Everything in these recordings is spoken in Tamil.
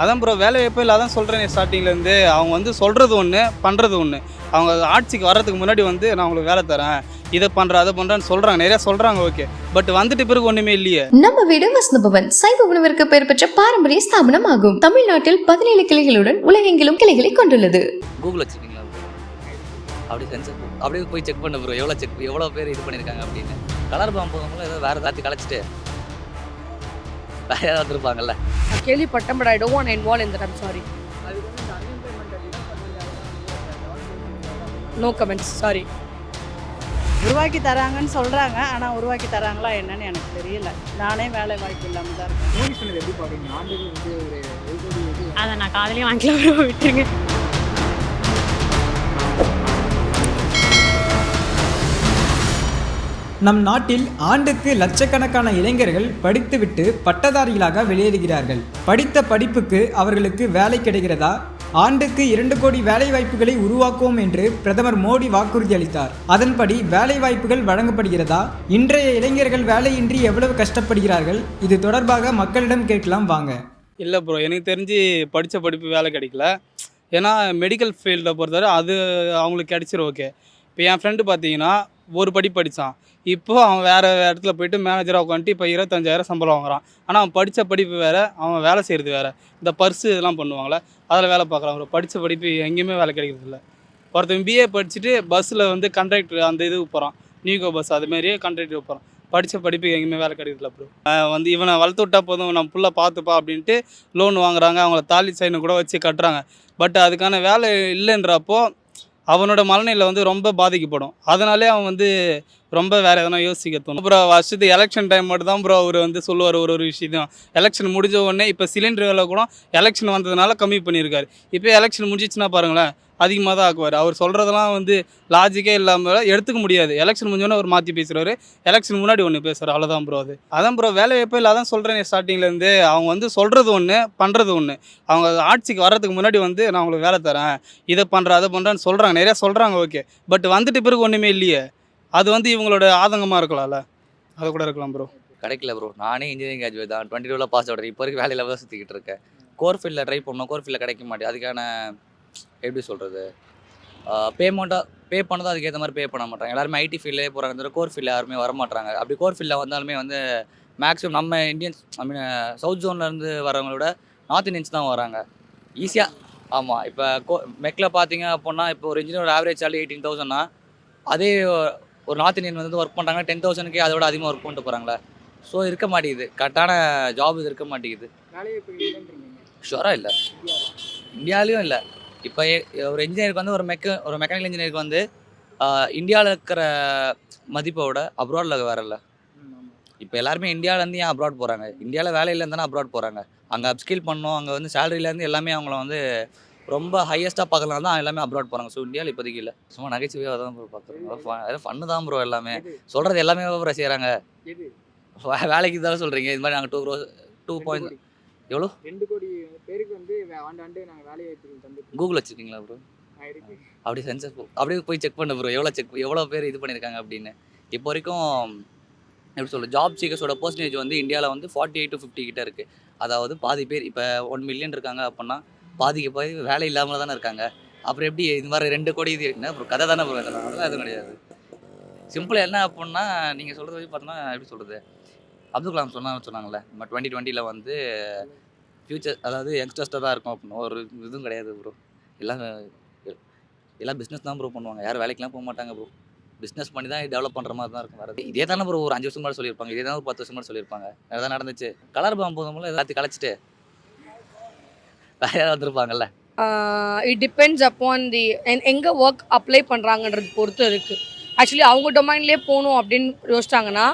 அதான் ப்ரோ வேலைவாய்ப்பு இல்லை. அதான் சொல்கிறேன் ஸ்டார்டிங்லேருந்து அவங்க வந்து சொல்கிறது ஒன்று, பண்ணுறது ஒன்று. அவங்க ஆட்சிக்கு வர்றதுக்கு முன்னாடி வந்து நான் உங்களுக்கு வேலை தரேன், இதை பண்ணுறேன் அதை பண்ணுறேன்னு சொல்கிறாங்க, நிறையா சொல்கிறாங்க. ஓகே, பட் வந்துட்டு பிறகு ஒன்றுமே இல்லையே. நம்ம வீடு வசந்தபவன் சைவ உணவிற்கு பெயர் பெற்ற பாரம்பரிய ஸ்தாபனம் ஆகும். தமிழ்நாட்டில் 17 கிளைகளுடன் உலகெங்கிலும் கிளைகளை கொண்டுள்ளது. கூகுள் வச்சுருக்கீங்களா? அப்படி சென்சர் அப்படியே போய் செக் பண்ண ப்ரோ, எவ்வளோ பேர் இது பண்ணியிருக்காங்க அப்படின்னு. கலர் பாம்பு போகும்போது ஏதோ வேறு ஏதாச்சும் கலைச்சிட்டு வேறு ஏதாவது இருப்பாங்கல்ல. கேள்விப்பட்டேன், but I don't want involve in that. I'm sorry. No comments, sorry. உருவாக்கி தராங்கன்னு சொல்கிறாங்க, ஆனால் உருவாக்கி தராங்களா என்னன்னு எனக்கு தெரியல. நானே வேலை வாய்ப்பு இல்லாமல் தான் இருக்கேன். அதை நான் காதலையும் வாங்கிக்கலாம், விட்டுருங்க. நம் நாட்டில் ஆண்டுக்கு லட்சக்கணக்கான இளைஞர்கள் படித்துவிட்டு பட்டதாரிகளாக வெளியேறுகிறார்கள். படித்த படிப்புக்கு அவர்களுக்கு வேலை கிடைக்கிறதா? ஆண்டுக்கு 2 கோடி வேலை வாய்ப்புகளை உருவாக்குவோம் என்று பிரதமர் மோடி வாக்குறுதி அளித்தார். அதன்படி வேலை வாய்ப்புகள் வழங்கப்படுகிறதா? இன்றைய இளைஞர்கள் வேலையின்றி எவ்வளவு கஷ்டப்படுகிறார்கள்? இது தொடர்பாக மக்களிடம் கேட்கலாம் வாங்க. இல்லை ப்ரோ, எனக்கு தெரிஞ்சு படித்த படிப்பு வேலை கிடைக்கல. ஏன்னா மெடிக்கல் ஃபீல்டை பொறுத்தவரை அது அவங்களுக்கு கிடைச்சிரும். ஓகே, இப்போ என் ஃப்ரெண்டு பார்த்தீங்கன்னா ஒரு படிப்பு படித்தான், இப்போது அவன் வேறு இடத்துல போயிட்டு மேனேஜராக உட்காந்துட்டு இப்போ 25,000 சம்பளம் வாங்குறான். ஆனால் அவன் படித்த படிப்பு வேறு, அவன் வேலை செய்கிறது வேறு. இந்த பர்ஸு இதெல்லாம் பண்ணுவாங்களே அதில் வேலை பார்க்குறான். ஒரு படித்த படிப்பு எங்கேயுமே வேலை கிடைக்கிறது இல்லை. ஒருத்தன் பிஏ படிச்சுட்டு பஸ்ஸில் வந்து கண்ட்ராக்டர் அந்த இதுக்கு போகிறான், நியூகோ பஸ் அதுமாரியே கண்ட்ராக்டர் போகிறான். படித்த படிப்பு எங்கேயுமே வேலை கிடைக்கிறதில்ல ப்ரோ. வந்து இவனை வளர்த்து விட்டா போதும், நம்ம ஃபுல்லாக பார்த்துப்பா அப்படின்ட்டு லோன் வாங்குறாங்க, அவங்கள தாலி சைனு கூட வச்சு கட்டுறாங்க. பட் அதுக்கான வேலை இல்லைன்றப்போ அவனோட மனநிலை வந்து ரொம்ப பாதிக்கப்படும். அதனாலே அவன் வந்து ரொம்ப வேறு எதனா யோசிக்க தோணும். அப்புறம் வருஷத்து எலெக்ஷன் டைம் மட்டும் தான் ப்ரோ அவர் வந்து சொல்லுவார் ஒரு விஷயம். எலெக்ஷன் முடிஞ்ச உடனே இப்போ சிலிண்டர் விலை கூட எலெக்ஷன் வந்ததுனால கம்மி பண்ணியிருக்காரு. இப்போ எலெக்ஷன் முடிஞ்சிச்சுன்னா பாருங்களேன் அதிகமாக தான் ஆக்குவார். அவர் சொல்கிறதெல்லாம் வந்து லாஜிக்கே இல்லாமல் எடுத்துக்க முடியாது. எலெக்ஷன் முடிஞ்சோன்னே அவர் மாற்றி பேசுகிறாரு, எலெக்ஷன் முன்னாடி ஒன்று பேசுகிறார், அவ்வளோதான் ப்ரோ. அதான் ப்ரோ வேலைவாய்ப்பு இல்லை. அதான் சொல்கிறேன் ஸ்டார்டிங்லேருந்து அவங்க வந்து சொல்கிறது ஒன்று, பண்ணுறது ஒன்று. அவங்க ஆட்சிக்கு வர்றதுக்கு முன்னாடி வந்து நான் உங்களுக்கு வேலை தரேன், இதை பண்ணுறேன் அதை பண்ணுறேன்னு சொல்கிறாங்க, நிறையா சொல்கிறாங்க. ஓகே, பட் வந்துட்டு பிறகு ஒன்றுமே இல்லையே. அது வந்து இவங்களோட ஆதங்கமாக இருக்கலாம்ல, அது கூட இருக்கலாம் ப்ரோ. கிடைக்கல ப்ரோ. நானே இன்ஜினியரிங் கிராஜுவேட் தான், 22 பாஸ் அவுட். இப்போ வரைக்கும் வேலையில் தான் சுற்றிக்கிட்டு இருக்கேன். கோர் ஃபீல்டில் ட்ரை பண்ணோம், கோர் ஃபீல்டில் கிடைக்க மாட்டேன். அதுக்கான எப்படி சொல்கிறது, பேமெண்ட்டாக பே பண்ணதும் அதுக்கேற்ற மாதிரி பே பண்ண மாட்டாங்க. எல்லாருமே ஐடி ஃபீல்டே போகிறாங்க, தவிர கோர் ஃபீல்டில் யாருமே வர மாட்டாங்க. அப்படி கோர் ஃபீல்டில் வந்தாலுமே வந்து மேக்ஸிமம் நம்ம இந்தியன்ஸ், ஐ மீன் சவுத் ஜோன்லேருந்து வரவங்களோட நார்த் இந்தியன்ஸ் தான் வராங்க ஈஸியாக. ஆமாம், இப்போ மெக்கில் பார்த்தீங்க அப்படின்னா இப்போ ஒரு இன்ஜினியர் ஆவரேஜ் சேலரி 18,000னா அதே ஒரு நார்த் இந்தியன் வந்து ஒர்க் பண்ணுறாங்கன்னா 10,000க்கே அதோட அதிகமாக ஒர்க் பண்ணிட்டு போகிறாங்களே. ஸோ இருக்க மாட்டேங்குது, கரெக்டான ஜாப் இது இருக்க மாட்டேங்குது. ஷுவராக இல்லை, இந்தியாவிலையும் இல்லை. இப்போ ஒரு இன்ஜினியருக்கு வந்து ஒரு மெக்கானிக்கல் இன்ஜினியருக்கு வந்து இந்தியாவில் இருக்கிற மதிப்போட அப்ராடில் வேற இல்லை. இப்போ எல்லாருமே இந்தியாவிலேருந்து ஏன் அப்ராட் போகிறாங்க? இந்தியாவில் வேலையிலேருந்து தானே அப்ராட் போகிறாங்க. அங்கே அப்ஸ்கில் பண்ணணும், அங்கே வந்து சேலரியிலேருந்து எல்லாமே அவங்கள வந்து ரொம்ப ஹையஸ்ட்டாக பார்க்கலாம் தான் எல்லாமே அப்ராட் போகிறாங்க. ஸோ இந்தியாவில் இப்போதைக்கு இல்லை. சும்மா நகைச்சுவையாக தான் ப்ரோ பார்க்குறோம், ஃபன்னு தான் ப்ரோ. எல்லாமே சொல்கிறது எல்லாமே ப்ரோ செய்கிறாங்க. வேலைக்கு தானே சொல்கிறீங்க, இது மாதிரி நாங்கள் 2 பாயிண்ட் எவ்வளோ 2 கோடி பேருக்கு வந்து நாங்கள் வேலையை கூகுள் வச்சுருக்கீங்களா ப்ரோ? அப்படி சென்சர் அப்படியே போய் செக் பண்ண ப்ரோ, எவ்வளோ பேர் இது பண்ணியிருக்காங்க அப்படின்னு. இப்போ வரைக்கும் எப்படி சொல்கிறது, ஜாப் சீக்கர்ஸோட பர்சன்டேஜ் வந்து இந்தியாவில் வந்து 48 to 50 கிட்ட இருக்குது. அதாவது பாதி பேர் இப்போ 1 மில்லியன் இருக்காங்க அப்படின்னா பாதிக்கு பாதி வேலை இல்லாமல் தானே இருக்காங்க. அப்புறம் எப்படி இது மாதிரி 2 கோடி இது என்ன ப்ரோ கதை தானே ப்ரோ? அதெல்லாம் எதுவும் கிடையாது. சிம்பிளாக என்ன அப்படின்னா நீங்கள் சொல்கிறது வச்சு பார்த்தோன்னா எப்படி சொல்கிறது, அப்துல் கலாம் சொன்னாங்களே நம்ம 2020 வந்து ஃப்யூச்சர் அதாவது யங்ஸ்டர்ஸ்டாக தான் இருக்கும் அப்படின்னு ஒரு இதுவும் கிடையாது ப்ரோ. எல்லாம் பிஸ்னஸ் தான் ப்ரோ பண்ணுவாங்க, யாரும் வேலைக்கெலாம் போக மாட்டாங்க ப்ரோ. பிஸ்னஸ் பண்ணி தான் டெவலப் பண்ணுற மாதிரி தான் இருக்கும். வேறு இதே தானே ப்ரோ ஒரு 5 வருஷம் மாதிரி சொல்லியிருப்பாங்க, இதே தான் ஒரு 10 வருஷம் மாதிரி சொல்லியிருப்பாங்க. வேறு தான் நடந்துச்சு. கலர் பாம்பு போகும்போது எல்லாத்தையும் கலைச்சிட்டு வேறு யாராவது வந்துருப்பாங்கல்ல. இட் டிபெண்ட்ஸ் அப்பான் தி எங்கே ஒர்க் அப்ளை பண்ணுறாங்கன்றது பொறுத்து இருக்குது. ஆக்சுவலி அவங்க டொமைன்லேயே போகணும் அப்படின்னு யோசிச்சாங்கன்னா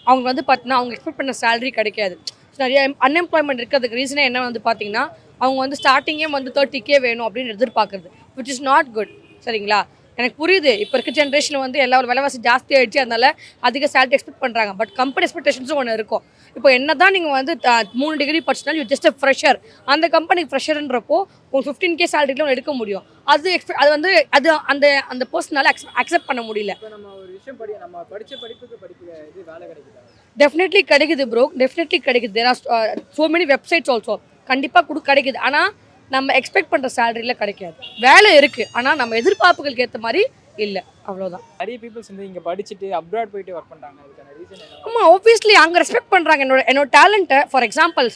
அவங்க வந்து பார்த்தீங்கன்னா அவங்க எக்ஸ்பெக்ட் பண்ண சேலரி கிடைக்காது. நிறைய அன்எம்ப்ளாய்மெண்ட் இருக்கிறதுக்கு ரீசனே என்ன வந்து பார்த்தீங்கன்னா அவங்க வந்து ஸ்டார்டிங்கே வந்து 30K வேணும் அப்படின்னு எதிர்பார்க்குறது, விச் இஸ் நாட் குட். சரிங்களா? எனக்கு புரியுது, இப்போ இருக்க ஜென்ரேஷனில் வந்து எல்லா ஒரு விலைவாசி ஜாஸ்தி ஆகிடுச்சு, அதனால அதிக சேலரி எக்ஸ்பெக்ட் பண்ணுறாங்க. பட் கம்பெனி எக்ஸ்பெக்டேஷன்ஸும் ஒன்று இருக்கும். இப்போ என்ன தான் நீங்கள் வந்து 3 டிகிரி படிச்சினாலும் யூ ஜஸ்ட் ஃப்ரெஷர், அந்த கம்பெனிக்கு ஃப்ரெஷர்ன்றப்போ உங்களுக்கு 15K சேலரியில் எடுக்க முடியும். அது அது வந்து அது அந்த அந்த பர்சனால் அக்செப்ட் பண்ண முடியல. நம்ம படிச்ச படிப்புக்கு வேலை கிடைக்குதா? டெஃபினெட்லி கிடைக்குது ப்ரோ, டெஃபினெட்லி கிடைக்குது. There are so many websites also. கண்டிப்பாக கிடைக்குது. ஆனால் நம்ம எக்ஸ்பெக்ட் பண்ணுற சேலரியில் கிடைக்காது. வேலை இருக்குது, ஆனால் நம்ம எதிர்பார்ப்புகளுக்கு ஏற்ற மாதிரி இல்லை, அவ்வளோதான். நிறைய பீப்புள்ஸ் வந்து இங்கே படிச்சுட்டு அப்ராட் போயிட்டு ஒர்க் பண்ணுறாங்க. அதுக்கான ரீசன் என்ன? ஆமாம், ஆப்வியஸ்லி அங்கே ரெஸ்பெக்ட் பண்ணுறாங்க என்னோட டேலண்ட்டை. ஃபார் எக்ஸாம்பிள்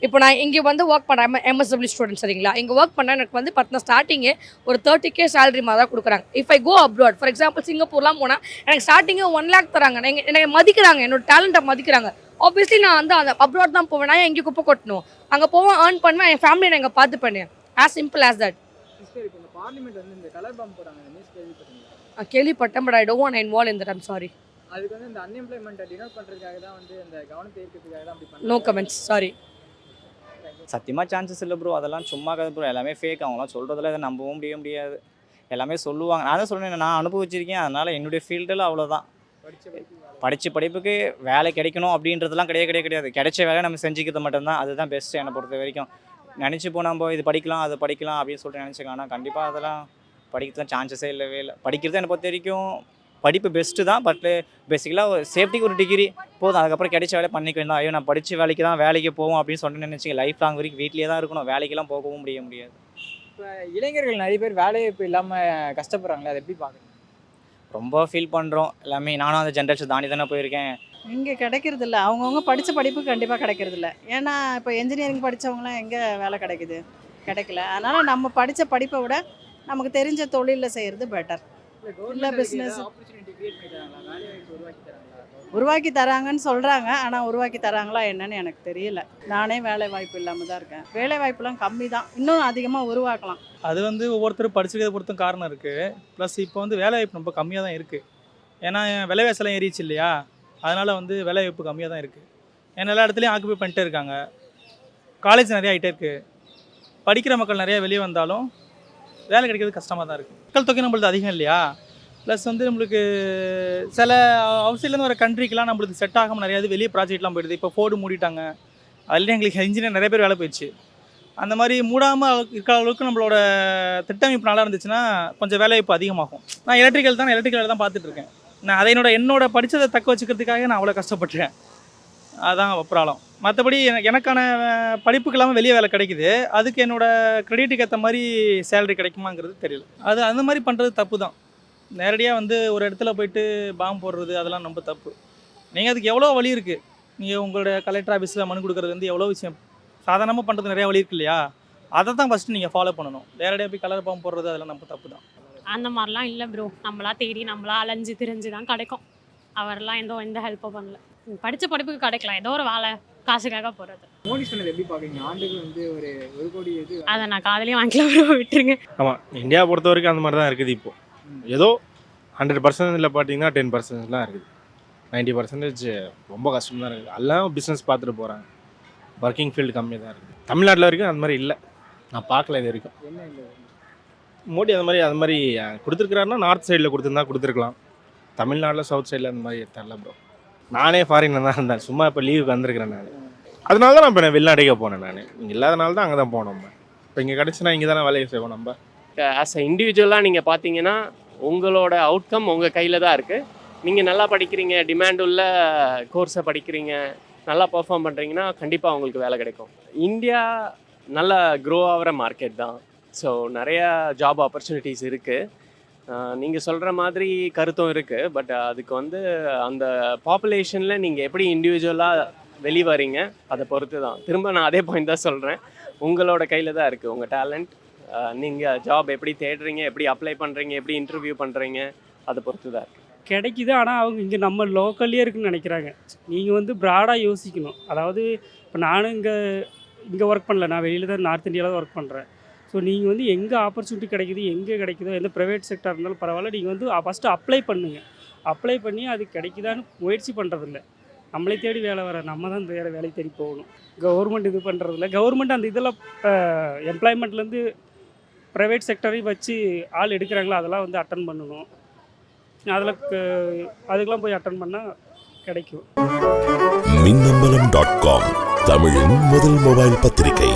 இப்போ நான் இங்கே வந்து ஒர்க் பண்ணுறேன், MSW ஸ்டூடெண்ட் சரிங்களா. இங்கே ஒர்க் பண்ண எனக்கு வந்து பார்த்தீங்கன்னா ஸ்டார்டிங்கே ஒரு 30K சேலரி மாதிரி தான் கொடுக்குறாங்க. If I go abroad, for example சிங்கப்பூர்லாம் போனால் எனக்கு ஸ்டார்டிங்கே 1 lakh தராங்க. எனக்கு மதிக்கிறாங்க, என்னோட டேலண்ட்டை மதிக்கிறாங்க. ஆப்வியஸ்லி நான் வந்து அந்த அப்ராட் தான் போவேன். நான் எங்கே குப்பை கொட்டணும், அங்கே போவேன், ஏர்ன் பண்ணுவேன், என் ஃபேமிலியை நான் இங்கே பார்த்து பண்ணேன். As simple as that. Sister, இப்போ இந்த பார்லிமெண்ட் வந்து இந்த கலர் பாம்பு போகிறாங்க, நியூஸ் கேள்விப்பட்டீங்களா? கேள்விப்பட்டேன், but I don't want involve in that. I'm sorry. அதுக்கு வந்து இந்த அன்எம்ப்ளாய்மெண்ட்டை டினோட் பண்ணுறதுக்காக தான் வந்து இந்த கவனத்தை ஈர்க்கிறதுக்காக தான் அப்படி பண்ணுறாங்க. No comments, sorry. சத்தியமாக சான்சஸ் இல்லை ப்ரோ. அதெல்லாம் சும்மா கதை ப்ரோ. எல்லாமே ஃபேக். அவங்களாம் சொல்கிறதுல இதை நம்பவும் முடியாது. எல்லாமே சொல்லுவாங்க. நான் தான் சொல்கிறேன், நான் அனுபவிச்சிருக்கேன். அதனால் என்னுடைய ஃபீல்டில் அவ்வளோதான். படித்த படிப்புக்கு வேலை கிடைக்கணும் அப்படின்றதுலாம் கிடையாது. கிடைச்ச வேலை நம்ம செஞ்சுக்கிறது மட்டும்தான். அதுதான் பெஸ்ட்டு என்னை பொறுத்த வரைக்கும். நினச்சிப்போம் நம்ம இது படிக்கலாம் அது படிக்கலாம் அப்படின்னு சொல்லிட்டு நினச்சிக்கலாம். ஆனால் கண்டிப்பாக அதெல்லாம் படிக்கிறதுலாம் சான்சஸே இல்லை. படிக்கிறது என்னை பொறுத்த வரைக்கும் படிப்பு பெஸ்ட்டு தான். பட் பேசிக்கலாக ஒரு சேஃப்டிக்கு ஒரு டிகிரி போதும். அதுக்கப்புறம் கிடைச்ச வேலை பண்ணிக்க வேண்டாம். ஐயோ நான் படித்த வேலைக்கு தான் வேலைக்கு போவோம் அப்படின்னு சொன்னேன்னு நினச்சிங்க, லைஃப் லாங் வரைக்கும் வீட்லேயே தான் இருக்கணும். வேலைக்கெல்லாம் போகவும் முடியாது. இப்போ இளைஞர்கள் நிறைய பேர் வேலைவாய்ப்பு இல்லாமல் கஷ்டப்படுறாங்களே, அதை எப்படி பார்க்குறீங்க? ரொம்ப ஃபீல் பண்ணுறோம் எல்லாமே. நானும் அந்த ஜென்ரேஷன் தாண்டி தானே போயிருக்கேன். இங்கே கிடைக்கிறது இல்லை. அவங்கவுங்க படித்த படிப்பு கண்டிப்பாக கிடைக்கிறது இல்லை. ஏன்னா இப்போ என்ஜினியரிங் படித்தவங்களாம் எங்கே வேலை கிடைக்கல. அதனால் நம்ம படித்த படிப்பை விட நமக்கு தெரிஞ்ச தொழிலில் செய்கிறது பெட்டர். இல்லை பிஸ்னஸ் ஆப்பர்ச்சுனிட்டி கிரியேட் பண்ணி தராங்களா? வேலைவாய்ப்பு உருவாக்கி தராங்களா? உருவாக்கி தராங்கன்னு சொல்கிறாங்க, ஆனால் உருவாக்கி தராங்களா என்னன்னு எனக்கு தெரியல. நானே வேலை வாய்ப்பு இல்லாமல் தான் இருக்கேன். வேலை வாய்ப்புலாம் கம்மி தான், இன்னும் அதிகமாக உருவாக்கலாம். அது வந்து ஒவ்வொருத்தரும் படிச்சுக்கிறத பொறுத்தும் காரணம் இருக்குது. ப்ளஸ் இப்போ வந்து வேலைவாய்ப்பு ரொம்ப கம்மியாக தான் இருக்குது. ஏன்னா விலைவாசலாம் ஏறிச்சு இல்லையா, அதனால் வந்து வேலைவாய்ப்பு கம்மியாக தான் இருக்குது. ஏன்னா எல்லா இடத்துலையும் ஆக்குபை பண்ணிட்டே இருக்காங்க. காலேஜ் நிறையா ஆகிட்டே இருக்குது. படிக்கிற மக்கள் நிறையா வெளியே வந்தாலும் வேலை கிடைக்கிறது கஷ்டமாக தான் இருக்குது. மக்கள் தொகை நம்மளுக்கு அதிகம் இல்லையா. ப்ளஸ் வந்து நம்மளுக்கு சில அவுட்சைட்லேருந்து வர கண்ட்ரிக்கெலாம் நம்மளுக்கு செட் ஆகாமல் நிறையா வெளியே ப்ராஜெக்ட்லாம் போயிடுது. இப்போ ஃபோர்டு மூடிட்டாங்க, அதுலேயும் எங்களுக்கு இன்ஜினியர் நிறைய பேர் வேலை போயிடுச்சு. அந்த மாதிரி மூடாமல் இருக்கிற அளவுக்கு நம்மளோட திட்டமைப்பு நல்லா இருந்துச்சுன்னா கொஞ்சம் வேலைவாய்ப்பு அதிகமாகும். நான் எலக்ட்ரிக்கல் தான் பார்த்துட்ருக்கேன். நான் அதை என்னோட படித்ததை தக்க வச்சுக்கிறதுக்காக நான் அவ்வளோ கஷ்டப்பட்டுறேன். அதுதான் ப்ராப்ளம். மற்றபடி எனக்கான படிப்புக்கு இல்லாமல் வெளியே வேலை கிடைக்குது. அதுக்கு என்னோடய கிரெடிட்டுக்கு ஏற்ற மாதிரி சேலரி கிடைக்குமாங்கிறது தெரியல. அந்த மாதிரி பண்ணுறது தப்பு தான். நேரடியாக வந்து ஒரு இடத்துல போயிட்டு பாம்பு போடுறது அதெல்லாம் ரொம்ப தப்பு. நீங்கள் அதுக்கு எவ்வளோ வழி இருக்குது. நீங்கள் உங்களோட கலெக்டர் ஆஃபீஸில் மனு கொடுக்குறது வந்து எவ்வளோ விஷயம் சாதாரணமாக பண்ணுறது நிறையா வழி இருக்கு இல்லையா. அதை தான் ஃபஸ்ட்டு நீங்கள் ஃபாலோ பண்ணணும். நேரடியாக போய் கலர் பாம்பு போடுறது அதெல்லாம் நம்ம தப்பு தான். அந்த மாதிரிலாம் இல்லை ப்ரோ. நம்மளா தேடி நம்மளா அலைஞ்சு திரிஞ்சு தான் கிடைக்கும். அவரெல்லாம் எந்த ஹெல்ப்பும் பண்ணல. படித்த படிப்புக்கு கிடைக்கலாம், ஏதோ ஒரு வேலை காசுக்காக போகிறது. மோடி சொன்னது எப்படி பார்க்குறீங்க? ஆண்டுக்கு வந்து ஒரு 1 கோடி இது அதை நான் காதலையும் வாங்கிக்கலாம் ப்ரோ, விட்டுருங்க. ஆமாம், இந்தியா பொறுத்த வரைக்கும் அந்த மாதிரி தான் இருக்குது. இப்போது ஏதோ 100% பார்த்தீங்கன்னா 10%லாம் இருக்குது. 90% ரொம்ப கஷ்டம் தான் இருக்குது. எல்லாம் பிஸ்னஸ் பார்த்துட்டு போகிறாங்க. ஒர்க்கிங் ஃபீல்டு கம்மியாக தான் இருக்குது. தமிழ்நாட்டில் வரைக்கும் அந்த மாதிரி இல்லை, நான் பார்க்கல இது வரைக்கும். என்ன இல்லை மோடி அது மாதிரி கொடுத்துருக்குறாருன்னா நார்த் சைடில் கொடுத்துருக்கலாம். தமிழ்நாட்டில் சவுத் சைடில் அந்த மாதிரி தரல ப்ரோ. நானே ஃபாரினில் தான் இருந்தேன், சும்மா இப்போ லீவுக்கு வந்திருக்கிறேன் நான். அதனால தான் நான் இப்போ வெளிநாட்டுக்கே போனேன். நான் இங்கே இல்லாதனால தான் அங்கே தான் போனோம். இப்போ இங்கே கிடச்சினா இங்கே தானே வேலையை செய்வோம் நம்ம. ஆஸ் அ இண்டிவிஜுவலாக நீங்கள் பார்த்தீங்கன்னா உங்களோட அவுட்கம் உங்கள் கையில் தான் இருக்குது. நீங்கள் நல்லா படிக்கிறீங்க, டிமாண்ட் உள்ள கோர்ஸை படிக்கிறீங்க, நல்லா பர்ஃபார்ம் பண்ணுறீங்கன்னா கண்டிப்பாக உங்களுக்கு வேலை கிடைக்கும். இந்தியா நல்லா க்ரோ ஆகிற மார்க்கெட் தான். ஸோ நிறையா ஜாப் ஆப்பர்ச்சுனிட்டிஸ் இருக்குது. நீங்கள் சொல்கிற மாதிரி கருத்தும் இருக்குது. பட் அதுக்கு வந்து அந்த பாப்புலேஷனில் நீங்கள் எப்படி இண்டிவிஜுவலாக வெளிவரீங்க அதை பொறுத்து தான். திரும்ப நான் அதே பாயிண்ட் தான் சொல்கிறேன், உங்களோட கையில் தான் இருக்குது உங்கள் டேலண்ட். நீங்கள் ஜாப் எப்படி தேடுறீங்க, எப்படி அப்ளை பண்ணுறீங்க, எப்படி இன்டர்வியூ பண்ணுறீங்க, அதை பொறுத்து தான் இருக்குது. கிடைக்குது. ஆனால் அவங்க இங்கே நம்ம லோக்கல்லே இருக்குன்னு நினைக்கிறாங்க. நீங்கள் வந்து ப்ராடாக யோசிக்கணும். அதாவது இப்போ நானும் இங்கே ஒர்க் பண்ணல, நான் வெளியில் தான் நார்த் இந்தியாவில் தான் ஒர்க் பண்ணுறேன். ஸோ நீங்கள் வந்து எங்கே ஆப்பர்ச்சுனிட்டி கிடைக்குது, எங்கே கிடைக்குதோ, எந்த ப்ரைவேட் செக்டர் இருந்தாலும் பரவாயில்ல, நீங்கள் வந்து ஃபஸ்ட்டு அப்ளை பண்ணுங்கள். அப்ளை பண்ணி அது கிடைக்குதான்னு முயற்சி பண்ணுறதில்ல. நம்மளே தேடி வேலை வர நம்ம தான் வேறு வேலையை தேடி போகணும். கவர்மெண்ட் இது பண்ணுறதில்ல. கவர்மெண்ட் அந்த இதெல்லாம் எம்ப்ளாய்மெண்ட்லேருந்து ப்ரைவேட் செக்டரையும் வச்சு ஆள் எடுக்கிறாங்களோ அதெல்லாம் வந்து அட்டன் பண்ணணும். அதில் அதுக்கெல்லாம் போய் அட்டன் பண்ணால் கிடைக்கும். மின்னம்பலம்.com தமிழின் முதல் மொபைல் பத்திரிகை.